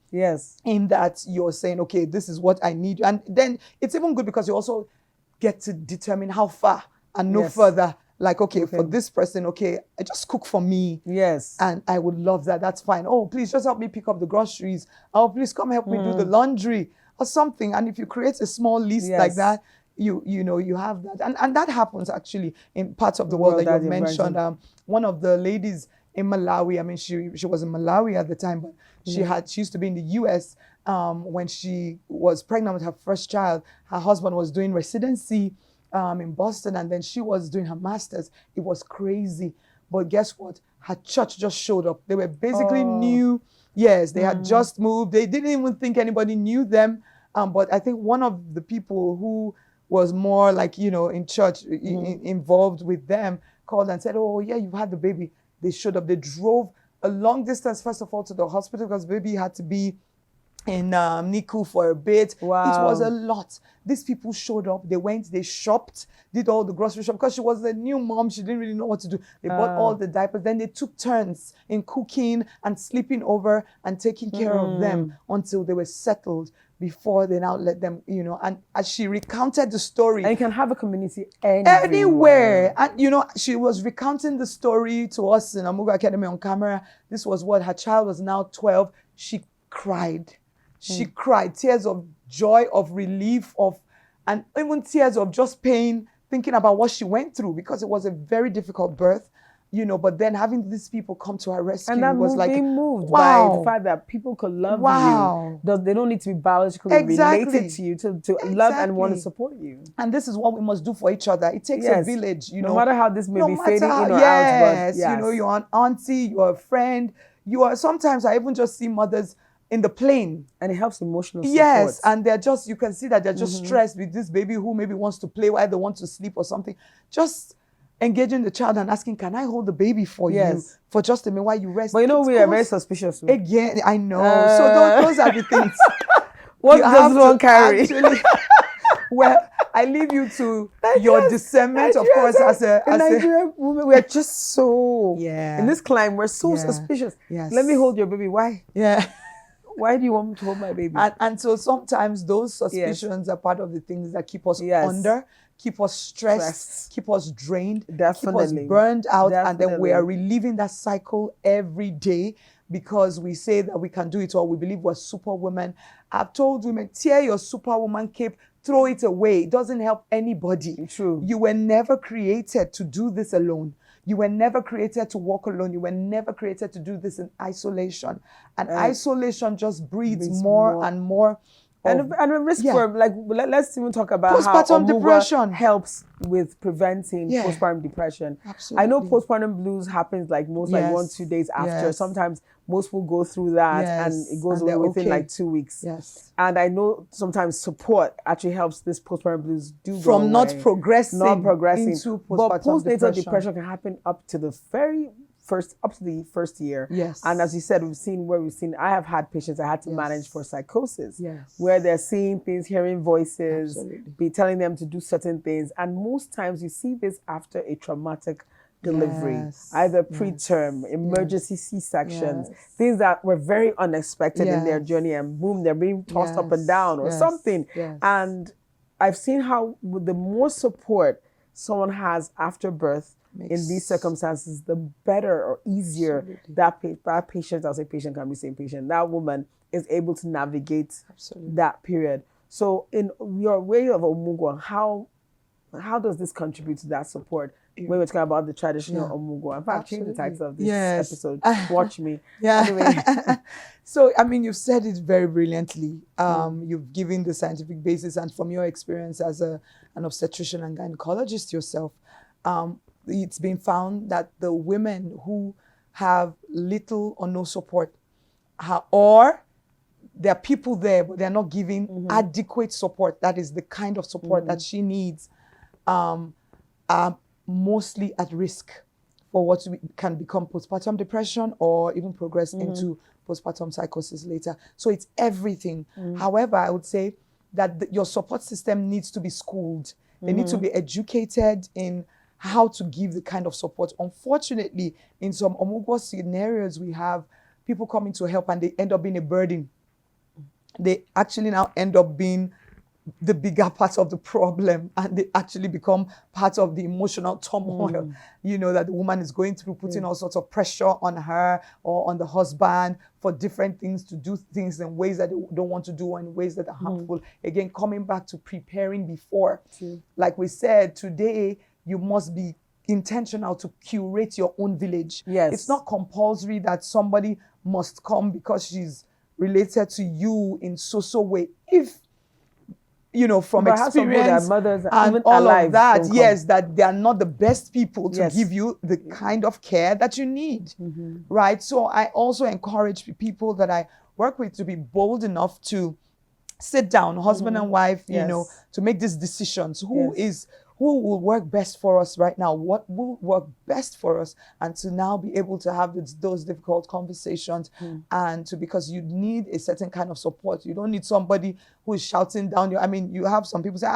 In that you're saying, okay, this is what I need. And then it's even good because you also get to determine how far and no further. Like, okay, for this person, okay, just cook for me. And I would love that. That's fine. Oh, please just help me pick up the groceries. Oh, please come help me do the laundry or something. And if you create a small list like that, you know, you have that. And that happens actually in parts of the world that you mentioned. One of the ladies in Malawi, I mean, she was in Malawi at the time, but she used to be in the US. When she was pregnant with her first child, her husband was doing residency in Boston, and then she was doing her master's. It was crazy. But guess what? Her church just showed up. They were basically new. Yes, they had just moved. They didn't even think anybody knew them. But I think one of the people who was more like, in church, involved with them, called and said, oh, yeah, you've had the baby. They showed up. They drove a long distance, first of all, to the hospital because baby had to be in NICU for a bit. Wow. It was a lot. These people showed up. They went, they shopped, did all the grocery shop because she was a new mom. She didn't really know what to do. They bought all the diapers. Then they took turns in cooking and sleeping over and taking care of them until they were settled before they now let them, and as she recounted the story. And you can have a community anywhere. And, she was recounting the story to us in Omugwo Academy on camera. This was what her child was now 12. She cried. She cried, tears of joy, of relief, and even tears of just pain, thinking about what she went through because it was a very difficult birth, but then having these people come to her rescue and that was like, being moved wow. by the fact that people could love Wow. you. They don't need to be biologically related to you to love and want to support you. And this is what we must do for each other. It takes a village, No matter how this may be fading in or out. But you're an auntie, you're a friend, sometimes I even just see mothers in the plane. And it helps emotional support. Yes, and you can see that they're just stressed with this baby who maybe wants to play while they want to sleep or something. Just engaging the child and asking, can I hold the baby for you for just a minute while you rest? But we are very suspicious. Again, I know. So those are the things. What does one carry? Well, I leave you to your discernment, of course, as a Nigerian woman. We are just so, in this climate, we're so suspicious. Yes. Let me hold your baby. Why? Yeah. Why do you want me to hold my baby? And so sometimes those suspicions are part of the things that keep us under, keep us stressed, keep us drained, keep us burned out, and then we are reliving that cycle every day because we say that we can do it all. We believe we're superwomen. I've told women, tear your superwoman cape, throw it away. It doesn't help anybody. True. You were never created to do this alone. You were never created to walk alone. You were never created to do this in isolation. And isolation just breeds more and more. And a risk for, let's even talk about postpartum depression helps with preventing postpartum depression. Absolutely. I know postpartum blues happens like 1-2 days after. Yes. Sometimes most people go through that and it goes away within like 2 weeks. Yes. And I know sometimes support actually helps this postpartum blues go from away. not progressing into postpartum but postnatal depression can happen up to the first year. Yes. And as you said, I have had patients I had to manage for psychosis. Yes. Where they're seeing things, hearing voices, be telling them to do certain things. And most times you see this after a traumatic delivery, either preterm, emergency C-sections, things that were very unexpected in their journey, and boom, they're being tossed up and down or something. Yes. And I've seen how the more support someone has after birth, in these circumstances, the better or easier that patient, I'll say patient, can be saying patient, that woman is able to navigate that period. So in your way of Omugwo, how does this contribute to that support? When we're talking about the traditional Omugwo. In fact, change the title of this episode. Watch me. Anyway. So, you've said it very brilliantly. You've given the scientific basis, and from your experience as an obstetrician and gynecologist yourself, it's been found that the women who have little or no support, or there are people there, but they're not giving adequate support, that is the kind of support that she needs, are mostly at risk for what can become postpartum depression or even progress into postpartum psychosis later. So it's everything. However, I would say that your support system needs to be schooled. They need to be educated in how to give the kind of support. Unfortunately, in some Omugwo scenarios, we have people coming to help and they end up being a burden. They actually now end up being the bigger part of the problem, and they actually become part of the emotional turmoil, that the woman is going through, putting all sorts of pressure on her or on the husband for different things, to do things in ways that they don't want to do, and in ways that are harmful. Again, coming back to preparing before. Like we said, today, you must be intentional to curate your own village. Yes. It's not compulsory that somebody must come because she's related to you in so way. If, from experience mothers and all of that, that they are not the best people to give you the kind of care that you need, right? So I also encourage people that I work with to be bold enough to sit down, husband and wife, you Yes. know, to make these decisions. Yes. Who will work best for us right now? What will work best for us? And to now be able to have those difficult conversations, and because you need a certain kind of support. You don't need somebody who is shouting down your. I mean, you have some people say,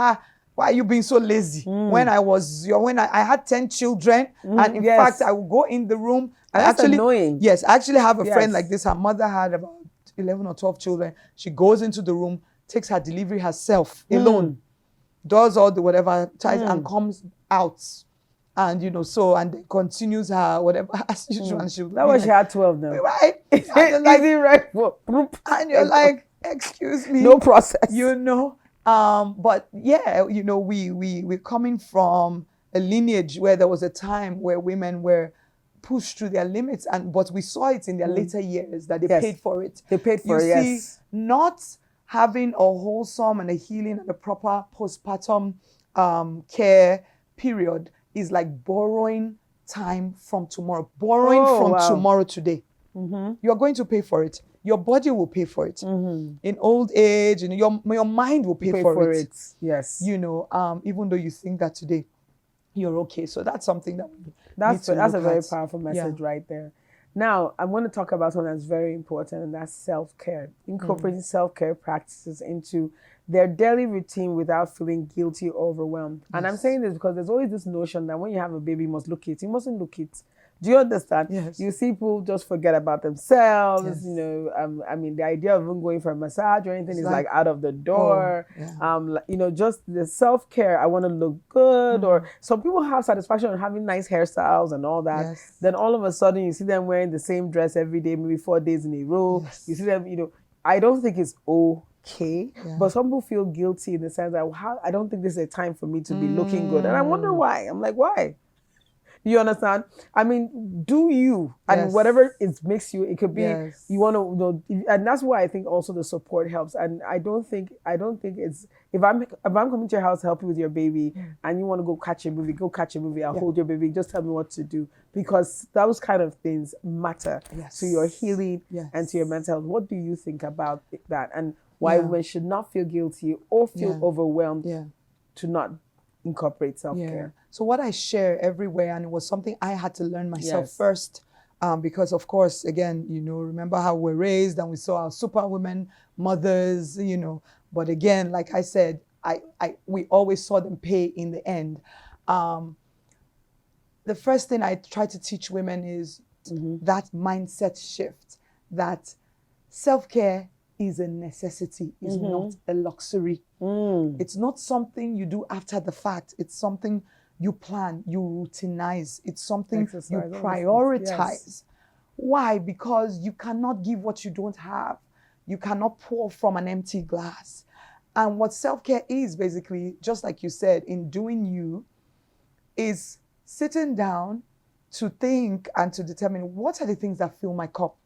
why are you being so lazy? When I had 10 children, and in fact, I would go in the room. And that's annoying. Yes, I actually have a friend like this. Her mother had about 11 or 12 children. She goes into the room, takes her delivery herself alone, does all the whatever, and comes out. And, you know, and then continues her whatever as usual. And that was she had 12 now. Right? And right? And you're like, excuse me. No process. You know? But yeah, you know, we're coming from a lineage where there was a time where women were pushed to their limits, but we saw it in their later years that they paid for it. They paid for it, You see, not having a wholesome and a healing and a proper postpartum care period is like borrowing time from tomorrow, tomorrow today. You are going to pay for it. Your body will pay for it. In old age, and your mind will pay for it. Yes. You know, even though you think that today you're okay. So that's something that that's a very powerful message right there. Now, I want to talk about something that's very important, and that's self-care. Incorporating self-care practices into their daily routine without feeling guilty or overwhelmed. And I'm saying this because there's always this notion that when you have a baby, you must look it. You mustn't look it. Do you understand? Yes. You see people just forget about themselves. You know, I mean, the idea of even going for a massage or anything is like out of the door. You know, just the self-care. I want to look good. Or some people have satisfaction in having nice hairstyles and all that. Then all of a sudden you see them wearing the same dress every day, maybe 4 days in a row. You see them, you know, I don't think it's okay. But some people feel guilty in the sense that I don't think this is a time for me to be looking good. And I wonder why. I'm like, why? You understand? I mean, do you? And whatever it makes you, it could be, you want to, you know, and that's why I think also the support helps. And I don't think it's, if I'm coming to your house to help you with your baby and you want to go catch a movie, I'll hold your baby, just tell me what to do. Because those kind of things matter to your healing and to your mental health. What do you think about that? And why women should not feel guilty or feel overwhelmed to not incorporate self-care? So what I share everywhere, and it was something I had to learn myself first, because of course, again, you know, remember how we're raised and we saw our superwomen mothers, you know, but again, like I said, we always saw them pay in the end. The first thing I try to teach women is that mindset shift, that self-care is a necessity, is not a luxury. It's not something you do after the fact. It's something you plan, you routinize. It's something you prioritize. Why? Because you cannot give what you don't have. You cannot pour from an empty glass. And what self-care is basically, just like you said, in doing you, is sitting down to think and to determine what are the things that fill my cup.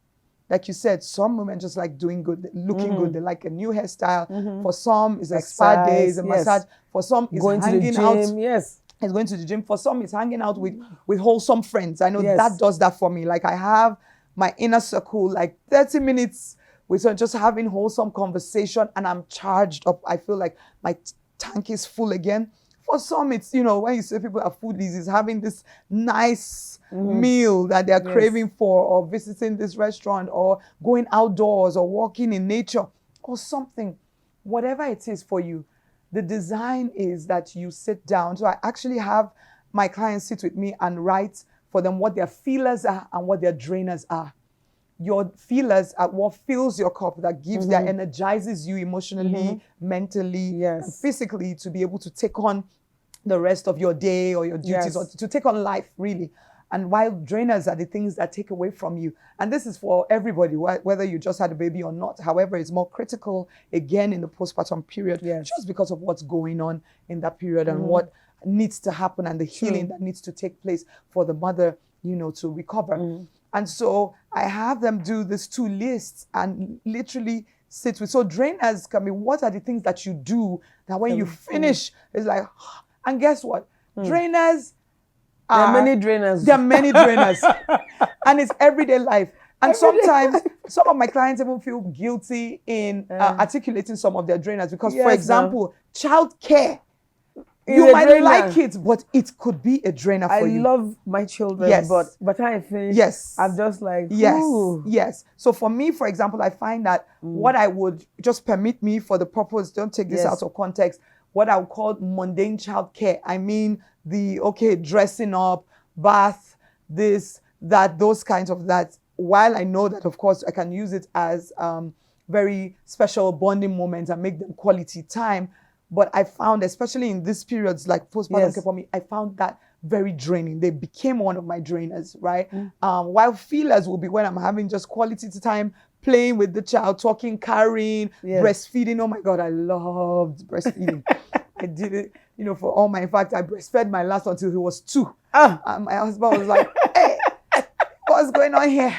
Like you said, some women just like doing good, looking good. They like a new hairstyle. For some, it's a spa day, it's a massage. For some, it's going hanging to the gym, out. It's going to the gym. For some, it's hanging out with wholesome friends. I know that does that for me. Like I have my inner circle, like 30 minutes with just having wholesome conversation, and I'm charged up. I feel like my tank is full again. For some, it's, you know, when you say people are foodies, it's having this nice meal that they're craving for, or visiting this restaurant, or going outdoors, or walking in nature, or something. Whatever it is for you, the design is that you sit down. So I actually have my clients sit with me and write for them what their feelers are and what their drainers are. Your feelers are what fills your cup, that gives, that energizes you emotionally, mentally, and physically, to be able to take on the rest of your day or your duties, or to take on life, really. And while drainers are the things that take away from you. And this is for everybody, whether you just had a baby or not. However, it's more critical, again, in the postpartum period, just because of what's going on in that period and what needs to happen, and the healing that needs to take place for the mother, you know, to recover. And so I have them do these 2 lists and literally sit with. So drainers can be, what are the things that you do that when you finish, it's like, and guess what? Drainers, there are many drainers. There are many drainers. And it's everyday life. And sometimes some of my clients even feel guilty in articulating some of their drainers because, for example, childcare. You might like it, but it could be a drainer for you. I love my children, but I think I'm just like, yes. So for me, for example, I find that what I would just permit me for the purpose, don't take this out of context, what I would call mundane childcare. I mean dressing up, bath, this, that, those kinds of that. While I know that, of course, I can use it as very special bonding moments and make them quality time. But I found, especially in these periods like postpartum care for me, I found that very draining. They became one of my drainers, right? While feelers will be when I'm having just quality time, playing with the child, talking, carrying, breastfeeding. Oh my God, I loved breastfeeding. I did it, for all my, in fact, I breastfed my last until he was 2. My husband was like, hey, what's going on here?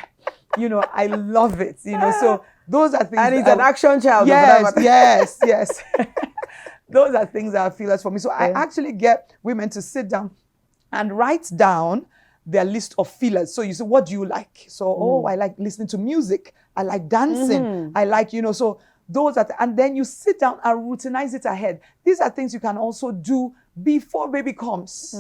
I love it, so those are things. And he's an action child. Yes. Those are things that are feelers for me. So I actually get women to sit down and write down their list of feelers. So you say, what do you like? So, I like listening to music. I like dancing. I like, so those are, and then you sit down and routinize it ahead. These are things you can also do before baby comes.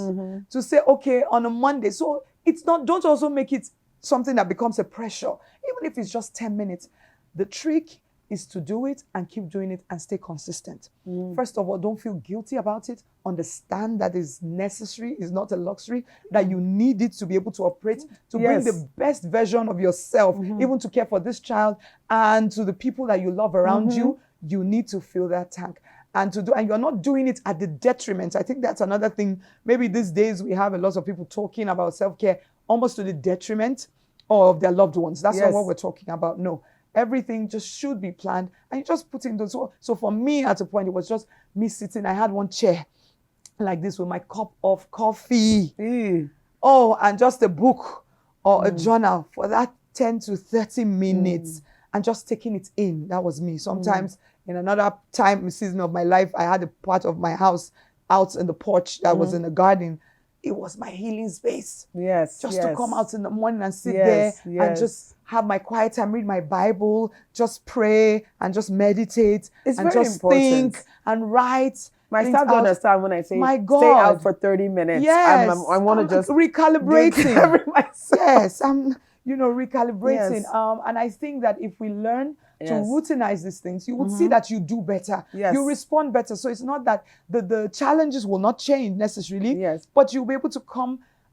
To say, okay, on a Monday. So it's not, don't also make it something that becomes a pressure. Even if it's just 10 minutes. The trick is to do it and keep doing it and stay consistent. First of all, don't feel guilty about it. Understand that is necessary, is not a luxury, that you need it to be able to operate, to bring the best version of yourself, even to care for this child and to the people that you love around you. You need to fill that tank. And you're not doing it at the detriment. I think that's another thing. Maybe these days we have a lot of people talking about self-care almost to the detriment of their loved ones. That's not what we're talking about. No. Everything just should be planned and you just put in those. So for me, at a point, it was just me sitting. I had one chair like this with my cup of coffee. And just a book or a journal for that 10 to 30 minutes and just taking it in. That was me. Sometimes in another season of my life, I had a part of my house out in the porch that was in the garden. It was my healing space. Just to come out in the morning and sit there and just have my quiet time, read my Bible, just pray and just meditate and just think and write. My staff don't understand when I say stay out for 30 minutes. I want to just recalibrating. I'm recalibrating. And I think that if we learn to routinize these things, you will see that you do better. You respond better. So it's not that the challenges will not change necessarily, but you'll be able to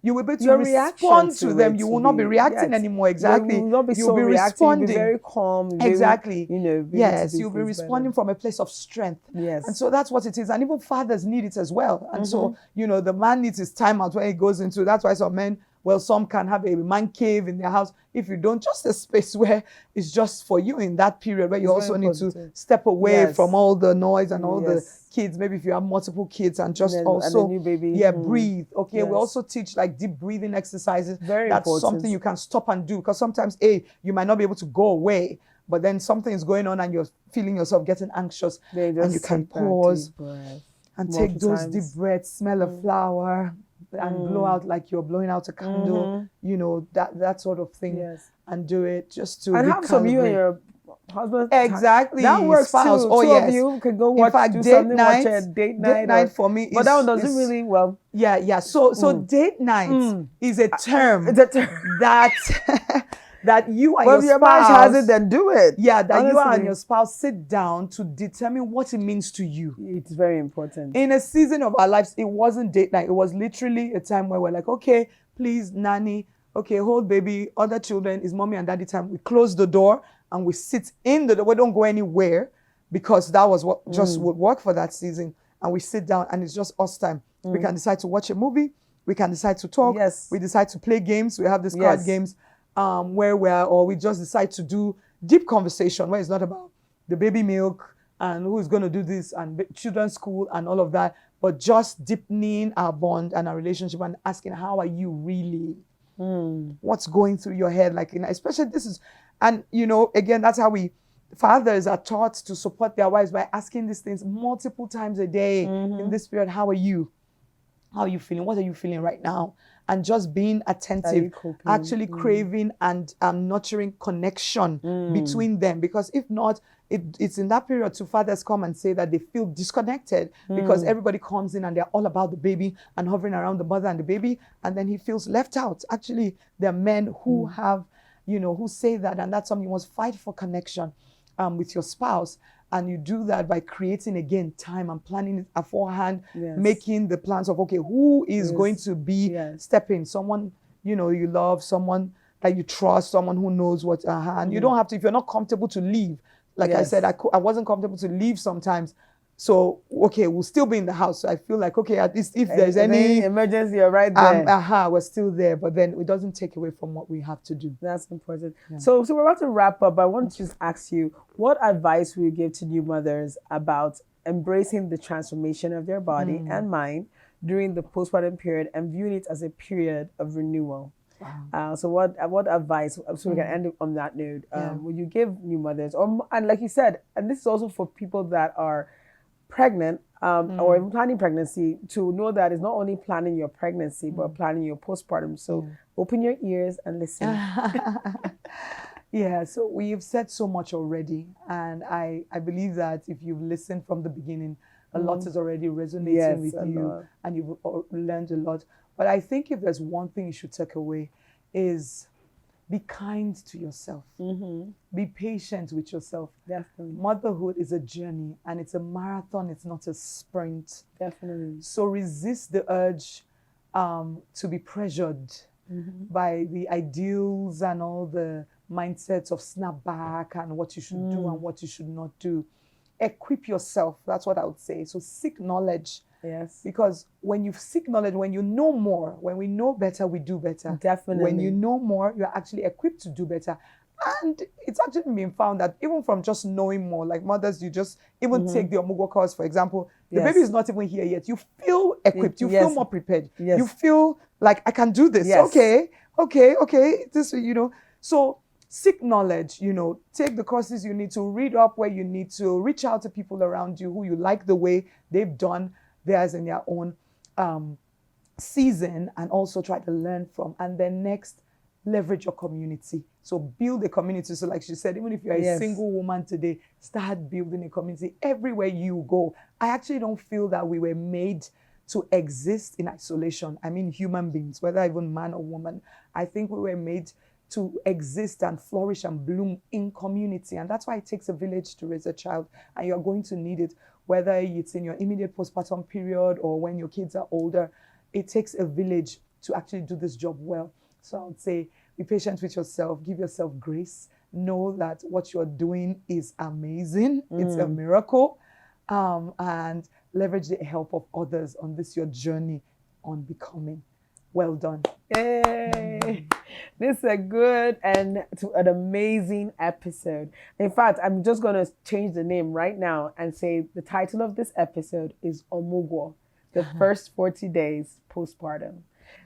you will be able to respond to them. You will not be reacting anymore. Exactly. You will not be You'll be responding. You'll be very calm. Exactly. You'll be responding from a place of strength. And so that's what it is. And even fathers need it as well. And so, the man needs his time out when he goes into, that's why some men, some can have a man cave in their house. If you don't, just a space where it's just for you in that period where you also need to step away from all the noise and all the kids. Maybe if you have multiple kids and just also and a new baby. Breathe. Okay, we also teach like deep breathing exercises. That's important. Something you can stop and do because sometimes you might not be able to go away, but then something is going on and you're feeling yourself getting anxious, and you can pause and take those deep breaths, smell a flower, and blow out like you're blowing out a candle, that sort of thing, and do it just to have some you and your husband. Exactly. That works spouse. too. Two of you can go watch, do something, watch a date night. Date night for me but that one doesn't really, So date night is a term. It's a term. That you and if your your spouse marriage has it, then do it. That honestly, you and your spouse sit down to determine what it means to you. It's very important. In a season of our lives, it wasn't date night. It was literally a time where we're like, okay, please, nanny, okay, hold baby, other children, is mommy and daddy time. We close the door and we sit in the door. We don't go anywhere because that was what just would work for that season. And we sit down and it's just us time. We can decide to watch a movie. We can decide to talk. We decide to play games. We have these card games. Or we just decide to do deep conversation where it's not about the baby milk and who is going to do this and children's school and all of that, but just deepening our bond and our relationship and asking, how are you really? What's going through your head? Especially again, that's how fathers are taught to support their wives by asking these things multiple times a day in this period. How are you? How are you feeling? What are you feeling right now? and just being attentive, actually craving and nurturing connection between them. Because if not, it's in that period to fathers come and say that they feel disconnected because everybody comes in and they're all about the baby and hovering around the mother and the baby, and then he feels left out. Actually, there are men who have, who say that, and that's something you must fight for connection with your spouse. And you do that by creating, again, time and planning it beforehand, making the plans of, okay, who is going to be stepping? Someone, you love, someone that you trust, someone who knows what, and you don't have to, if you're not comfortable to leave. Like I said, I wasn't comfortable to leave sometimes. So, okay, we'll still be in the house. So I feel like, okay, at least if there's any emergency, you're right there. We're still there. But then it doesn't take away from what we have to do. That's important. Yeah. So we're about to wrap up. I want to just ask you, what advice will you give to new mothers about embracing the transformation of their body and mind during the postpartum period and viewing it as a period of renewal? Wow. So what advice, so we can end on that note, would you give new mothers, and like you said, and this is also for people that are pregnant or even planning pregnancy, to know that it's not only planning your pregnancy, but planning your postpartum. So open your ears and listen. Yeah, so we've said so much already. And I believe that if you've listened from the beginning, a lot is already resonating with you and you've learned a lot. But I think if there's one thing you should take away is be kind to yourself. Be patient with yourself. Definitely. Motherhood is a journey and it's a marathon. It's not a sprint. Definitely. So resist the urge to be pressured by the ideals and all the mindsets of snapback and what you should do and what you should not do. Equip yourself. That's what I would say. So seek knowledge. Yes. Because when you seek knowledge, when you know more, when we know better, we do better. Definitely. When you know more, you're actually equipped to do better. And it's actually been found that even from just knowing more, like mothers, you just even take the Omugwo course, for example, the baby is not even here yet. You feel equipped. You feel more prepared. You feel like, I can do this. Okay. This, So seek knowledge, take the courses you need to, read up where you need to, reach out to people around you who you like the way they've done theirs in their own season, and also try to learn from. And then next, leverage your community. So build a community. So like she said, even if you're a single woman today, start building a community everywhere you go. I actually don't feel that we were made to exist in isolation. I mean, human beings, whether even man or woman, I think we were made to exist and flourish and bloom in community. And that's why it takes a village to raise a child, and you're going to need it, whether it's in your immediate postpartum period or when your kids are older. It takes a village to actually do this job well. So I would say, be patient with yourself, give yourself grace, know that what you're doing is amazing, it's a miracle, and leverage the help of others on this, your journey on becoming. Well done. Yay! This is a good and an amazing episode. In fact, I'm just going to change the name right now and say the title of this episode is Omugwo, the first 40 days postpartum.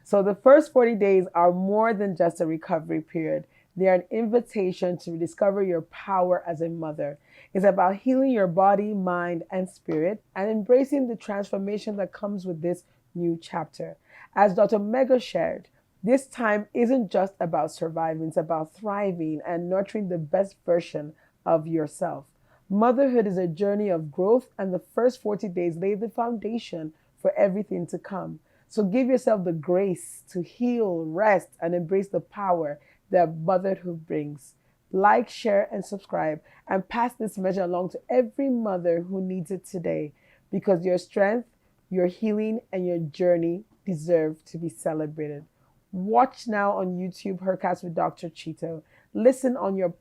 So the first 40 days are more than just a recovery period. They are an invitation to discover your power as a mother. It's about healing your body, mind, and spirit, and embracing the transformation that comes with this new chapter. As Dr. Mega shared, this time isn't just about surviving, it's about thriving and nurturing the best version of yourself. Motherhood is a journey of growth, and the first 40 days lay the foundation for everything to come. So give yourself the grace to heal, rest, and embrace the power that motherhood brings. Like, share, and subscribe, and pass this message along to every mother who needs it today, because your strength, your healing, and your journey deserve to be celebrated. Watch now on YouTube, Hercast with Dr. Chito. Listen on your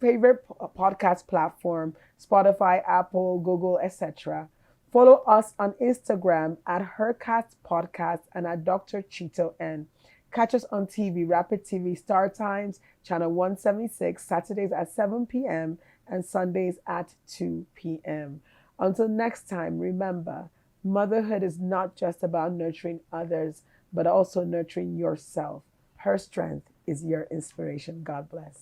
favorite podcast platform, Spotify, Apple, Google, etc. Follow us on Instagram at Hercast Podcast and at Dr. Chito N. Catch us on TV, Rapid TV, Star Times, Channel 176, Saturdays at 7 p.m. and Sundays at 2 p.m. Until next time, remember, motherhood is not just about nurturing others, but also nurturing yourself. Her strength is your inspiration. God bless.